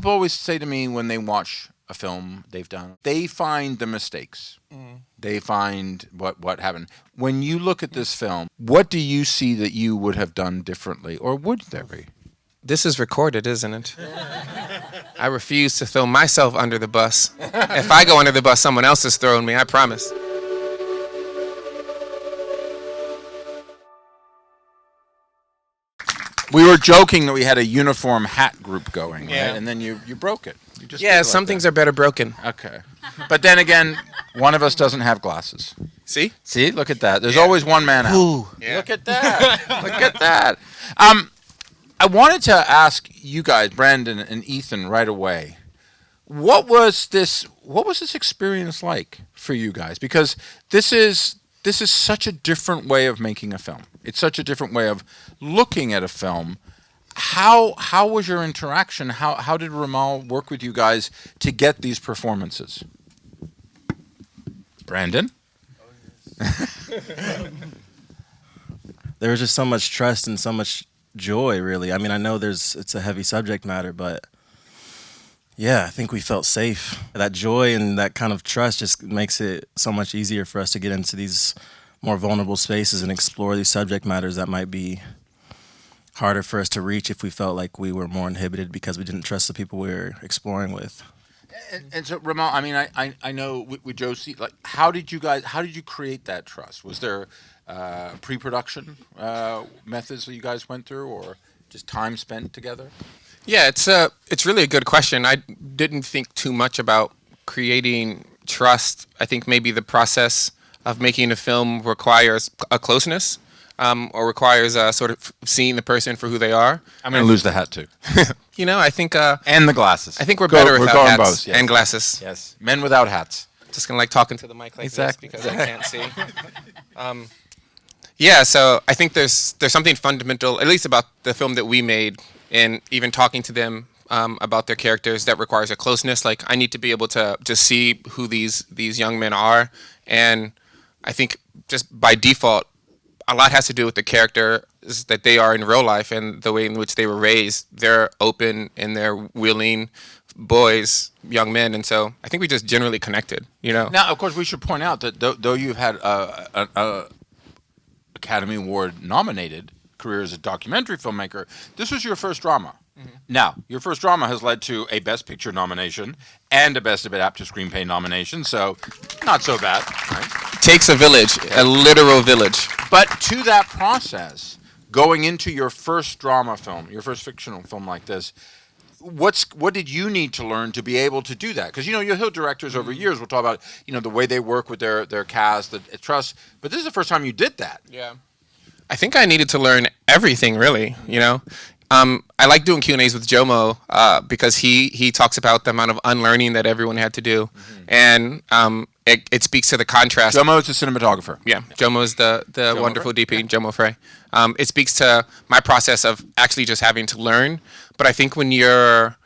people always say to me when they watch a film they've done, they find the mistakes. They find what happened. When you look at this film, what do you see that you would have done differently, or would there be? This is recorded, isn't it? I refuse to throw myself under the bus. If I go under the bus, someone else is throwing me, I promise. We were joking that we had a uniform hat group going, right? Yeah. And then you broke it. You just Yeah, some things are better broken. Okay. But then again, one of us doesn't have glasses. See? See? Look at that. There's always one man out. Ooh. Yeah. Look at that. Look at that. I wanted to ask you guys, Brandon and Ethan, right away. What was this experience like for you guys? Because this is such a different way of making a film. It's such a different way of looking at a film. How was your interaction? How did RaMell work with you guys to get these performances? Brandon? There was just so much trust and so much joy, really. I mean, I know it's a heavy subject matter, but yeah, I think we felt safe. That joy and that kind of trust just makes it so much easier for us to get into these more vulnerable spaces and explore these subject matters that might be harder for us to reach if we felt like we were more inhibited because we didn't trust the people we were exploring with. And so, RaMell, I mean, I know with Josie, like, how did you create that trust? Was there pre-production methods that you guys went through, or just time spent together? Yeah, it's really a good question. I didn't think too much about creating trust. I think maybe the process of making a film requires a closeness, or requires sort of seeing the person for who they are. I'm going to lose the hat too. You know, I think and the glasses. I think we're better without hats both, yes. and glasses. Yes, men without hats. Just gonna like talking to the mic like Exactly. this because I can't see. Yeah, so I think there's something fundamental, at least about the film that we made, and even talking to them about their characters, that requires a closeness. Like, I need to be able to just see who these young men are, and I think just by default, a lot has to do with the characters that they are in real life and the way in which they were raised. They're open and they're willing boys, young men, and so I think we just generally connected, you know. Now, of course, we should point out that though you've had a Academy Award nominated career as a documentary filmmaker, this was your first drama. Mm-hmm. Now, your first drama has led to a Best Picture nomination and a Best Adapted Screenplay nomination, so not so bad, right? Takes a village, a literal village. But to that process, going into your first drama film, your first fictional film like this, what did you need to learn to be able to do that? Because, you know, you'll hear directors over years will talk about, you know, the way they work with their cast, the trust, but this is the first time you did that. Yeah. I think I needed to learn everything, really, you know. I like doing Q&As with Jomo because he talks about the amount of unlearning that everyone had to do, and it speaks to the contrast. Jomo is the cinematographer. Yeah, Jomo is the wonderful DP, Jomo Frey. It speaks to my process of actually just having to learn, but I think when you're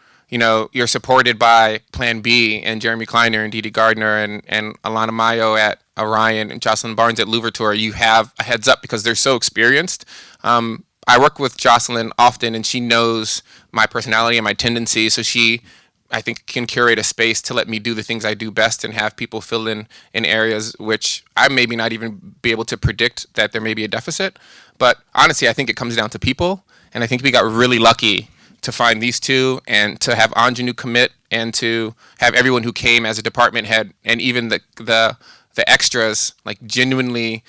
supported by Plan B and Jeremy Kleiner and Dee Dee Gardner and Alana Mayo at Orion and Jocelyn Barnes at Louverture, you have a heads up because they're so experienced. I work with Jocelyn often, and she knows my personality and my tendencies, so she, I think, can curate a space to let me do the things I do best and have people fill in areas which I maybe not even be able to predict that there may be a deficit. But honestly, I think it comes down to people, and I think we got really lucky to find these two and to have Aunjanue commit and to have everyone who came as a department head and even the extras like genuinely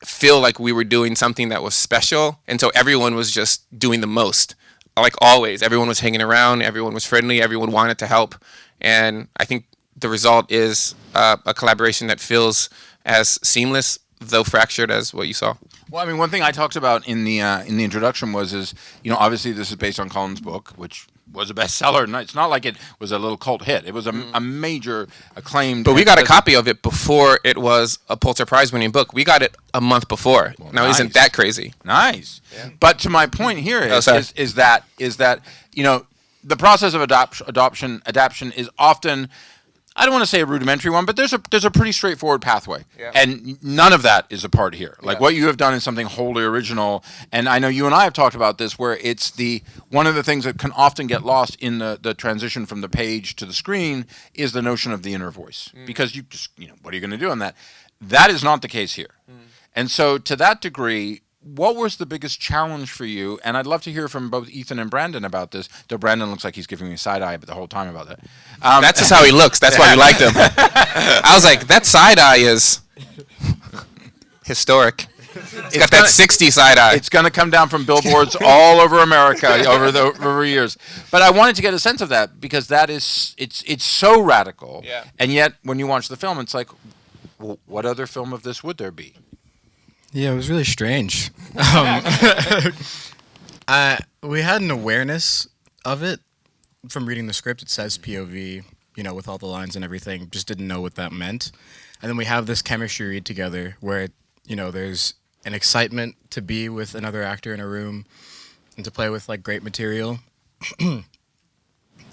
feel like we were doing something that was special, and so everyone was just doing the most. Like always, everyone was hanging around, everyone was friendly, everyone wanted to help, and I think the result is a collaboration that feels as seamless, though fractured, as what you saw. Well, I mean, one thing I talked about in the introduction is, you know, obviously this is based on Colin's book, which was a bestseller. And it's not like it was a little cult hit. It was a major acclaimed. But we got a copy of it before it was a Pulitzer Prize winning book. We got it a month before. Well, now, isn't that crazy? Nice. Yeah. But to my point here is that, you know, the process of adaptation is often I don't want to say a rudimentary one, but there's a pretty straightforward pathway, Yeah. and none of that is a part here. Like Yeah. what you have done is something wholly original, and I know you and I have talked about this, where it's one of the things that can often get lost in the transition from the page to the screen is the notion of the inner voice, because you just what are you going to do on that? That is not the case here, and so to that degree. What was the biggest challenge for you? And I'd love to hear from both Ethan and Brandon about this. Though Brandon looks like he's giving me a side eye the whole time about that. That's just how he looks. That's why we liked him. I was like, that side eye is historic. It's got that 60 side eye. It's going to come down from billboards all over America over years. But I wanted to get a sense of that because it's so radical. Yeah. And yet, when you watch the film, it's like, well, what other film of this would there be? Yeah, it was really strange. We had an awareness of it from reading the script. It says POV, with all the lines and everything. Just didn't know what that meant. And then we have this chemistry read together where, there's an excitement to be with another actor in a room and to play with like great material. And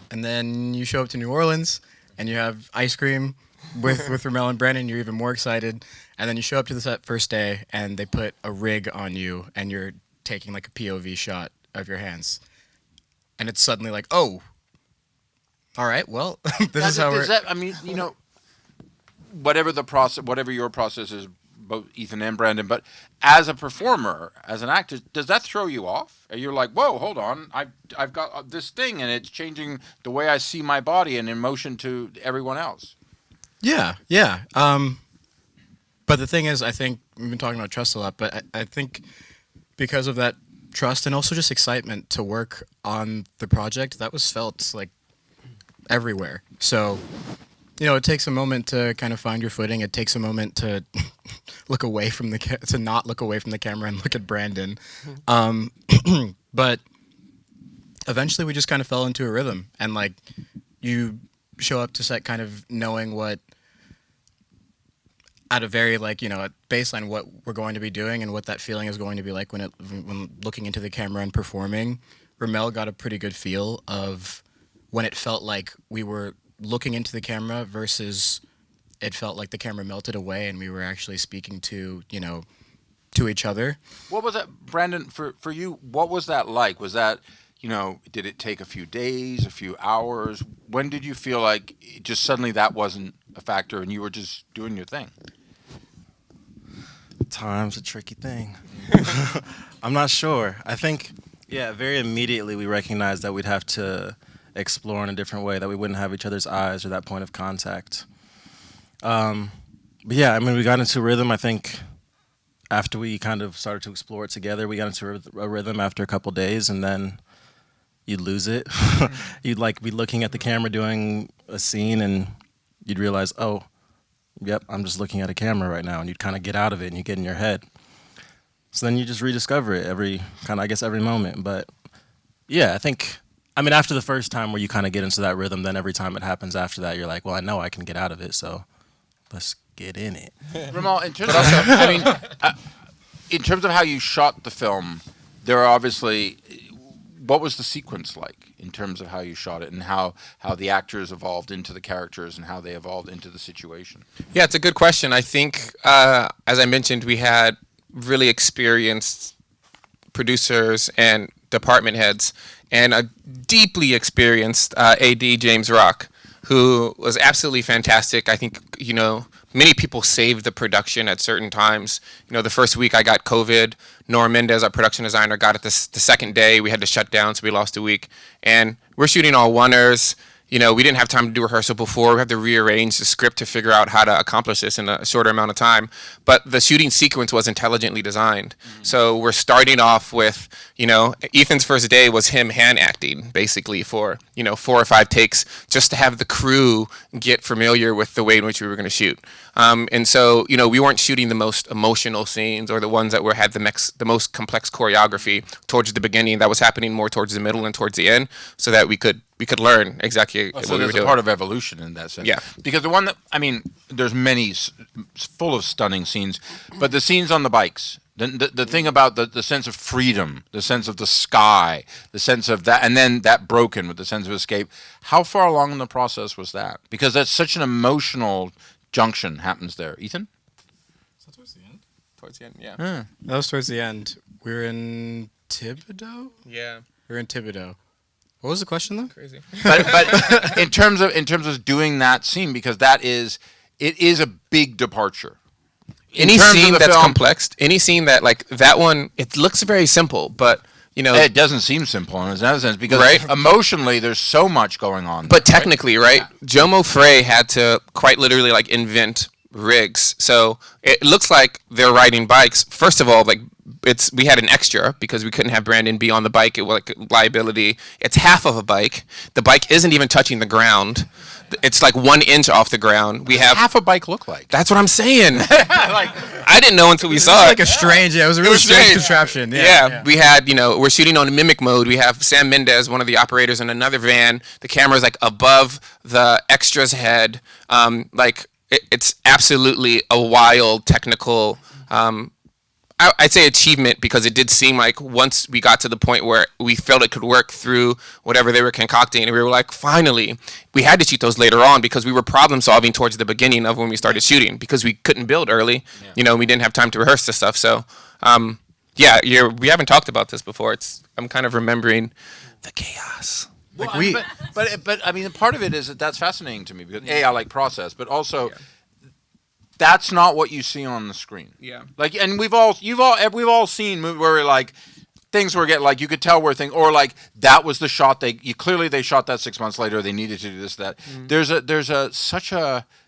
then you show up to New Orleans and you have ice cream with RaMell and Brandon. You're even more excited. And then you show up to the set first day, and they put a rig on you, and you're taking like a POV shot of your hands, and it's suddenly like, oh, all right, well, this is how we're. Whatever the process, whatever your process is, both Ethan and Brandon, but as a performer, as an actor, does that throw you off? Are you like, whoa, hold on, I've got this thing, and it's changing the way I see my body and emotion to everyone else? Yeah. But the thing is, I think we've been talking about trust a lot, but I think because of that trust and also just excitement to work on the project, that was felt like everywhere. So, it takes a moment to kind of find your footing. It takes a moment to look away from to not look away from the camera and look at Brandon. But eventually we just kind of fell into a rhythm, and like you show up to set kind of knowing what at a very at baseline what we're going to be doing and what that feeling is going to be like when looking into the camera and performing. RaMell got a pretty good feel of when it felt like we were looking into the camera versus it felt like the camera melted away and we were actually speaking to to each other. What was that, Brandon, for you? What was that like? Was that did it take a few days, a few hours? When did you feel like just suddenly that wasn't a factor and you were just doing your thing? Time's a tricky thing. I'm not sure. I think, very immediately we recognized that we'd have to explore in a different way, that we wouldn't have each other's eyes or that point of contact. But yeah, we got into rhythm, I think, after we kind of started to explore it together. We got into a rhythm after a couple days, and then you'd lose it. You'd be looking at the camera doing a scene, and you'd realize, oh, yep, I'm just looking at a camera right now, and you'd kind of get out of it and you get in your head. So then you just rediscover it every moment. But yeah, I think, after the first time where you kind of get into that rhythm, then every time it happens after that, you're like, well, I know I can get out of it, so let's get in it. RaMell, in terms of how you shot the film, there are obviously, what was the sequence like in terms of how you shot it and how the actors evolved into the characters and how they evolved into the situation? Yeah, it's a good question. I think, as I mentioned, we had really experienced producers and department heads and a deeply experienced AD, James Rock, who was absolutely fantastic. I think, many people saved the production at certain times. The first week I got COVID. Nora Mendez, our production designer, got it the second day. We had to shut down, so we lost a week. And we're shooting all oneers. We didn't have time to do rehearsal before. We had to rearrange the script to figure out how to accomplish this in a shorter amount of time. But the shooting sequence was intelligently designed. Mm-hmm. So we're starting off with, Ethan's first day was him hand acting, basically, for, 4 or 5 takes, just to have the crew get familiar with the way in which we were going to shoot. And so, we weren't shooting the most emotional scenes or the ones that had the most complex choreography towards the beginning. That was happening more towards the middle and towards the end, so that we could learn exactly what we were doing. So there's a part of evolution in that sense. Yeah. Because the one that, there's many full of stunning scenes, but the scenes on the bikes, The thing about the sense of freedom, the sense of the sky, the sense of that, and then that broken with the sense of escape. How far along in the process was that? Because that's such an emotional junction happens there. Ethan? Is that towards the end? Towards the end, yeah. That was towards the end. We were in Thibodeau? Yeah. We were in Thibodeau. What was the question though? Crazy. But in terms of doing that scene, because it is a big departure. Any scene that's complex, any scene that like that one, it looks very simple, but you know, it doesn't seem simple in another sense because emotionally there's so much going on. But technically, right? Jomo Frey had to quite literally like invent rigs, so it looks like they're riding bikes. First of all, like we had an extra because we couldn't have Brandon be on the bike. It was like liability. It's half of a bike. The bike isn't even touching the ground. It's like 1 inch off the ground. We have half a bike look like. That's what I'm saying. I didn't know until we saw it. Like a strange, it was a really strange contraption. Yeah, we had, we're shooting on mimic mode. We have Sam Mendez, one of the operators, in another van. The camera's like above the extra's head. It's absolutely a wild technical. I'd say achievement because it did seem like once we got to the point where we felt it could work through whatever they were concocting, and we were like, finally, we had to shoot those later on because we were problem solving towards the beginning of when we started shooting because we couldn't build early. Yeah. We didn't have time to rehearse this stuff. So, we haven't talked about this before. I'm kind of remembering the chaos. But I mean, part of it is that's fascinating to me because I like process, but also. Yeah. That's not what you see on the screen. Yeah. Like, and we've all seen movies where like things were getting like you could tell where things or like that was the shot they shot that 6 months later. They needed to do this that. Mm-hmm.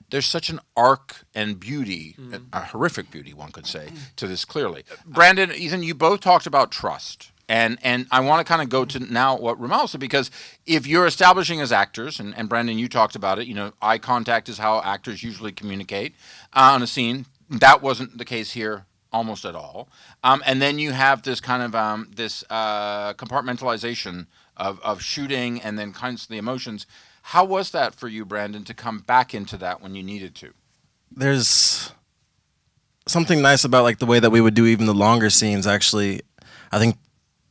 There's such an arc and beauty, a horrific beauty one could say to this clearly. Brandon, Ethan, you both talked about trust. And I want to kind of go to now what RaMell said, because if you're establishing as actors, and Brandon, you talked about it, eye contact is how actors usually communicate on a scene. That wasn't the case here almost at all. And then you have this kind of compartmentalization of shooting and then kinds of the emotions. How was that for you, Brandon, to come back into that when you needed to? There's something nice about like the way that we would do even the longer scenes, actually. I think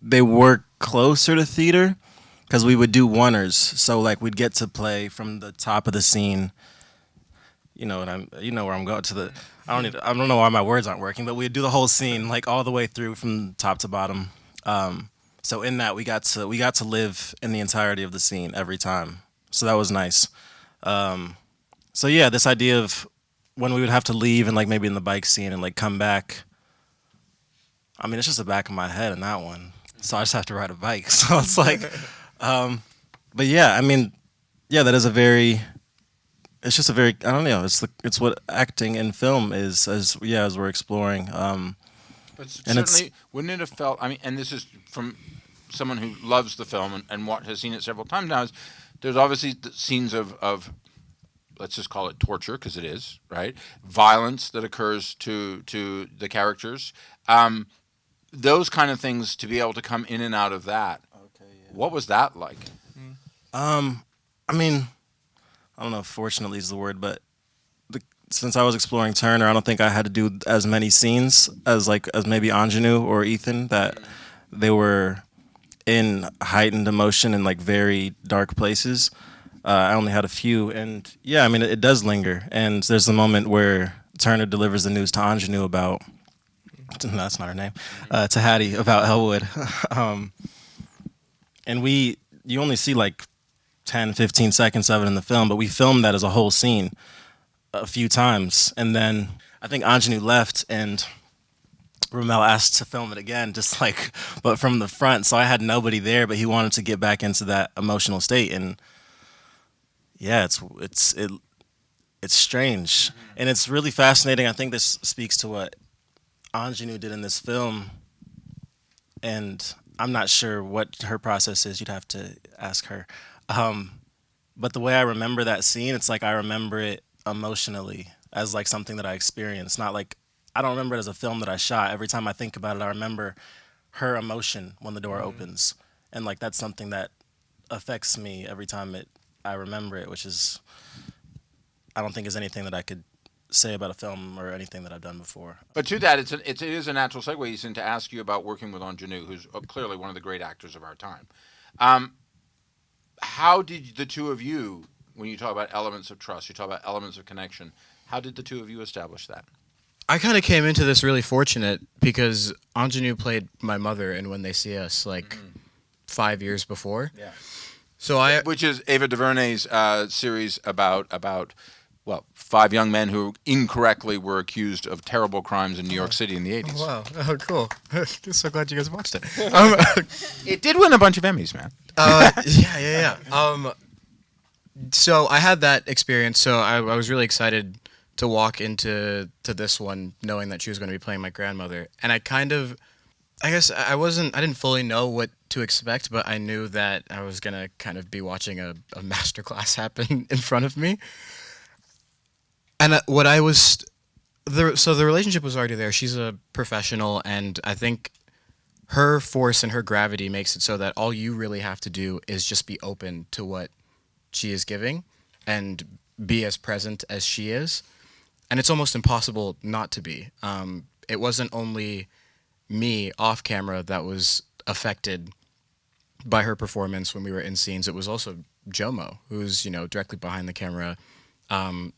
they were closer to theater because we would do oneers. So like we'd get to play from the top of the scene. You know where I'm going to the. I don't know why my words aren't working, but we'd do the whole scene like all the way through from top to bottom. So in that we got to live in the entirety of the scene every time. So that was nice. So yeah, this idea of when we would have to leave and like maybe in the bike scene and like come back. I mean, it's just the back of my head in that one. So I just have to ride a bike. So it's like, but yeah, I mean, yeah, that is it's just a very, I don't know, it's what acting in film is as we're exploring. But certainly, wouldn't it have felt, I mean, and this is from someone who loves the film and has seen it several times now, is there's obviously the scenes of let's just call it torture, because it is, right? Violence that occurs to the characters. Those kind of things to be able to come in and out of that. Okay, yeah. What was that like? I mean, I don't know if fortunately is the word, but since I was exploring Turner, I don't think I had to do as many scenes as maybe Aunjanue or Ethan, that they were in heightened emotion in like very dark places. I only had a few, and yeah, I mean, it does linger. And there's the moment where Turner delivers the news to Aunjanue about, that's not her name, to Hattie about Elwood. And you only see like 10, 15 seconds of it in the film, but we filmed that as a whole scene a few times. And then I think Aunjanue left and RaMell asked to film it again, but from the front. So I had nobody there, but he wanted to get back into that emotional state. And yeah, it's strange. And it's really fascinating. I think this speaks to what Aunjanue did in this film, and I'm not sure what her process is. You'd have to ask her. But the way I remember that scene, it's like I remember it emotionally as like something that I experienced. Not like, I don't remember it as a film that I shot. Every time I think about it, I remember her emotion when the door opens. And like that's something that affects me every time I remember it, which is, I don't think is anything that I could say about a film or anything that I've done before. But to that, it is a natural segue, Ethan, to ask you about working with Aunjanue, who's clearly one of the great actors of our time. How did the two of you, when you talk about elements of trust, you talk about elements of connection, how did the two of you establish that? I kind of came into this really fortunate because Aunjanue played my mother in When They See Us 5 years before. Yeah. So Which is Ava DuVernay's series about 5 young men who incorrectly were accused of terrible crimes in New York City in the 80s. Wow. Oh, cool. So glad you guys watched it. It did win a bunch of Emmys, man. Yeah. So I had that experience. So I was really excited to walk into this one knowing that she was going to be playing my grandmother. And I guess I didn't fully know what to expect, but I knew that I was going to kind of be watching a masterclass happen in front of me. And the relationship was already there. She's a professional, and I think her force and her gravity makes it so that all you really have to do is just be open to what she is giving and be as present as she is. And it's almost impossible not to be. It wasn't only me off camera that was affected by her performance when we were in scenes. It was also Jomo, who's, directly behind the camera, and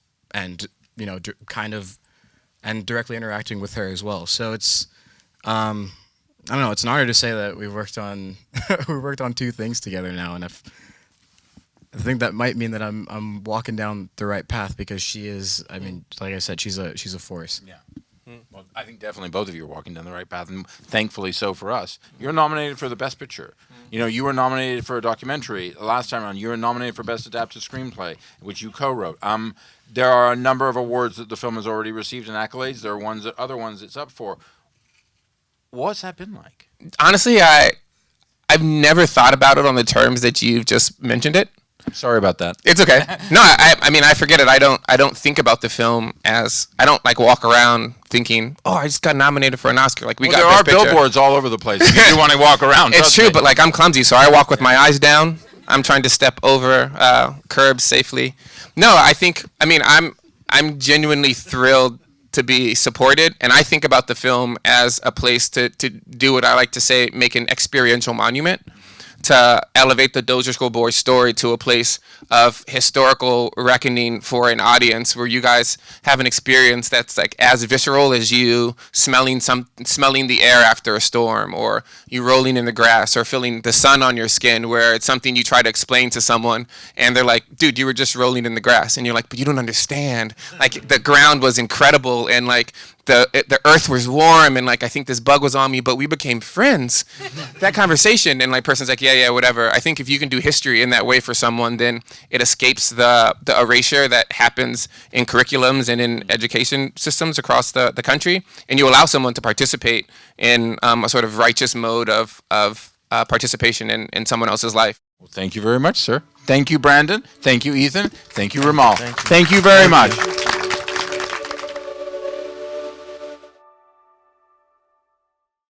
and directly interacting with her as well. So it's I don't know, it's an honor to say that we worked on 2 things together now, and I think that might mean that I'm walking down the right path, because she is, like I said, she's a force. Yeah. Well, I think definitely both of you are walking down the right path, and thankfully so for us. You're nominated for the Best Picture. You were nominated for a documentary last time around. You were nominated for Best Adapted Screenplay, which you co-wrote. There are a number of awards that the film has already received and accolades. There are other ones it's up for. What's that been like? Honestly, I've never thought about it on the terms that you've just mentioned it. Sorry about that. It's okay. No, I forget it. I don't think about the film as, I don't walk around thinking, oh, I just got nominated for an Oscar. There are billboards all over the place. If you want to walk around. It's true, but I'm clumsy, so I walk with my eyes down. I'm trying to step over curbs safely. No, I'm genuinely thrilled to be supported, and I think about the film as a place to do what I like to say, make an experiential monument, to elevate the Dozier School Boys story to a place of historical reckoning for an audience, where you guys have an experience that's as visceral as you smelling the air after a storm, or you rolling in the grass, or feeling the sun on your skin, where it's something you try to explain to someone and they're like, dude, you were just rolling in the grass, and you're like, but you don't understand. The ground was incredible, and the earth was warm, and I think this bug was on me, but we became friends. That conversation, and person's like, yeah, whatever. I think if you can do history in that way for someone, then it escapes the erasure that happens in curriculums and in education systems across the country, and you allow someone to participate in a sort of righteous mode of participation in someone else's life. Well, thank you very much, sir. Thank you, Brandon. Thank you, Ethan. Thank you, RaMell. Thank you very much.